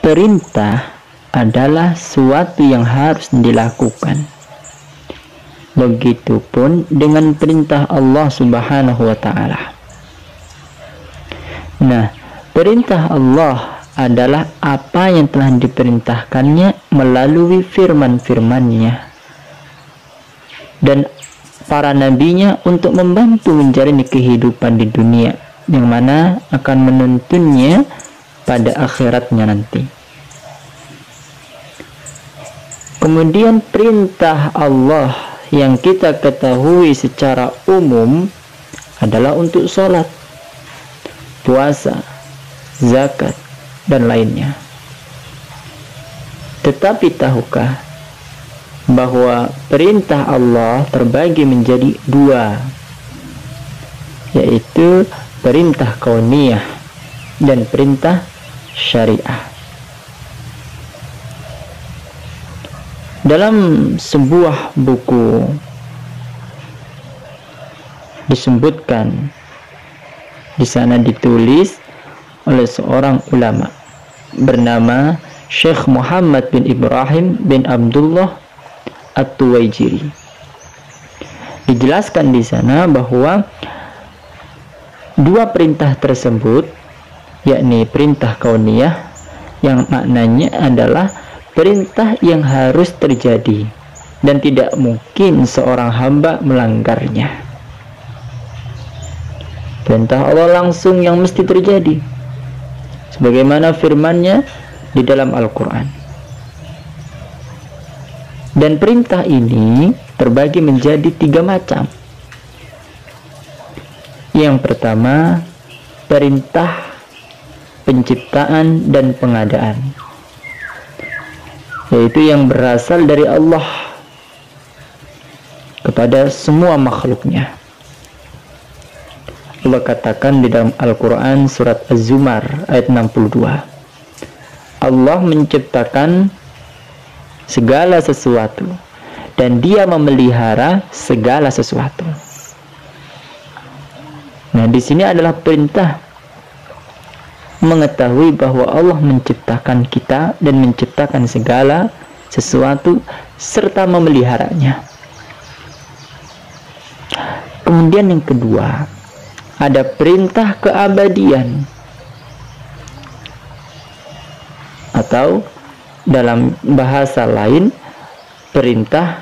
perintah adalah suatu yang harus dilakukan. Begitupun dengan perintah Allah Subhanahu wa ta'ala. Nah, perintah Allah adalah apa yang telah diperintahkannya melalui firman-firmannya dan para nabinya untuk membantu menjalani kehidupan di dunia, yang mana akan menuntunnya pada akhiratnya nanti. Kemudian perintah Allah yang kita ketahui secara umum adalah untuk sholat, puasa, zakat, dan lainnya. Tetapi tahukah bahwa perintah Allah terbagi menjadi dua, yaitu perintah kauniyah dan perintah syariah. Dalam sebuah buku disebutkan, di sana ditulis oleh seorang ulama bernama Syekh Muhammad bin Ibrahim bin Abdullah At-Tuwaijiri. Dijelaskan di sana bahwa dua perintah tersebut, yakni perintah kauniyah yang maknanya adalah perintah yang harus terjadi dan tidak mungkin seorang hamba melanggarnya. Perintah Allah langsung yang mesti terjadi, sebagaimana firman-Nya di dalam Al-Quran. Dan perintah ini terbagi menjadi tiga macam. Yang pertama, perintah penciptaan dan pengadaan, yaitu yang berasal dari Allah kepada semua makhluknya. Allah katakan di dalam Al-Quran surat Az-Zumar ayat 62, Allah menciptakan segala sesuatu dan Dia memelihara segala sesuatu. Nah, di sini adalah perintah mengetahui bahwa Allah menciptakan kita dan menciptakan segala sesuatu serta memeliharanya. Kemudian yang kedua, ada perintah keabadian, atau dalam bahasa lain perintah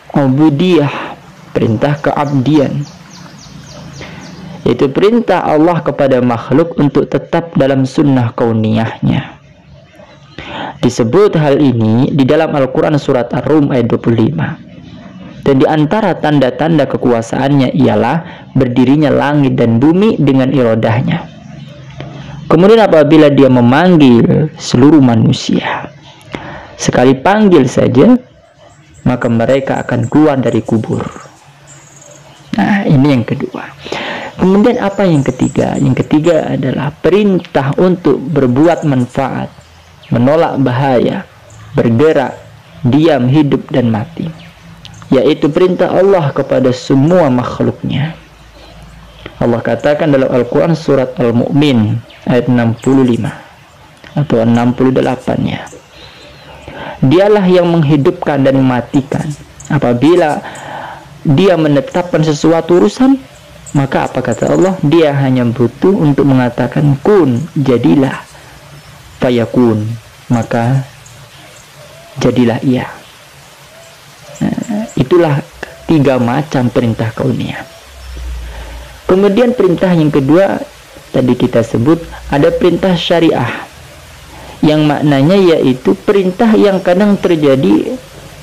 ubudiyah, perintah keabdian, yaitu perintah Allah kepada makhluk untuk tetap dalam sunnah kauniyahnya. Disebut hal ini di dalam Al-Quran surat Ar-Rum ayat 25. Dan di antara tanda-tanda kekuasaannya ialah berdirinya langit dan bumi dengan iradahnya. Kemudian apabila Dia memanggil seluruh manusia, sekali panggil saja, maka mereka akan keluar dari kubur. Nah, ini yang kedua. Kemudian apa yang ketiga? Yang ketiga adalah perintah untuk berbuat manfaat, menolak bahaya, bergerak, diam, hidup, dan mati, yaitu perintah Allah kepada semua makhluknya. Allah katakan dalam Al-Quran surat Al-Mu'min ayat 65 atau 68-nya, Dialah yang menghidupkan dan mematikan. Apabila Dia menetapkan sesuatu urusan, maka apa kata Allah? Dia hanya butuh untuk mengatakan kun, jadilah, fayakun, maka jadilah ia. Nah, itulah tiga macam perintah kauniyah. Kemudian perintah yang kedua tadi kita sebut ada perintah syariah, yang maknanya yaitu perintah yang kadang terjadi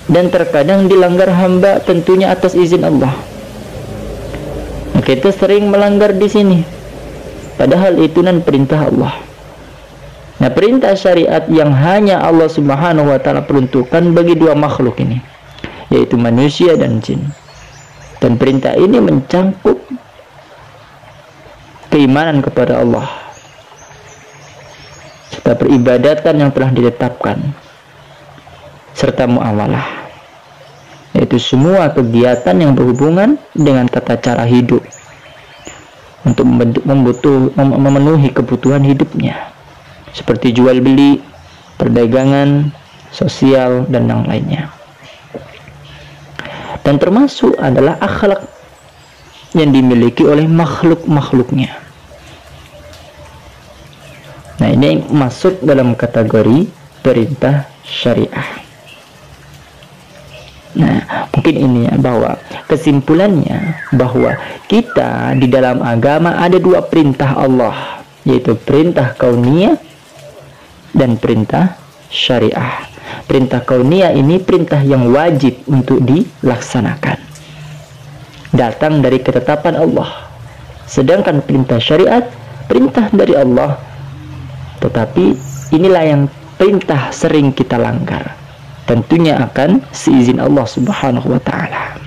dan terkadang dilanggar hamba, tentunya atas izin Allah. Nah, kita sering melanggar di sini, padahal itu nan perintah Allah. Nah, perintah syariat yang hanya Allah Subhanahu wa ta'ala peruntukkan bagi dua makhluk ini, yaitu manusia dan jin. Dan perintah ini mencangkup keimanan kepada Allah serta peribadatan yang telah ditetapkan, serta muamalah, yaitu semua kegiatan yang berhubungan dengan tata cara hidup untuk memenuhi kebutuhan hidupnya, seperti jual beli, perdagangan, sosial, dan yang lainnya. Dan termasuk adalah akhlak yang dimiliki oleh makhluk-makhluknya. Nah, ini masuk dalam kategori perintah syariah. Nah, mungkin ini ya, bahwa kesimpulannya bahwa kita di dalam agama ada dua perintah Allah, yaitu perintah kauniyah dan perintah syariah. Perintah kauniyah ini perintah yang wajib untuk dilaksanakan, datang dari ketetapan Allah. Sedangkan perintah syariat, perintah dari Allah, tetapi inilah yang perintah sering kita langgar, tentunya akan seizin Allah Subhanahu wa ta'ala.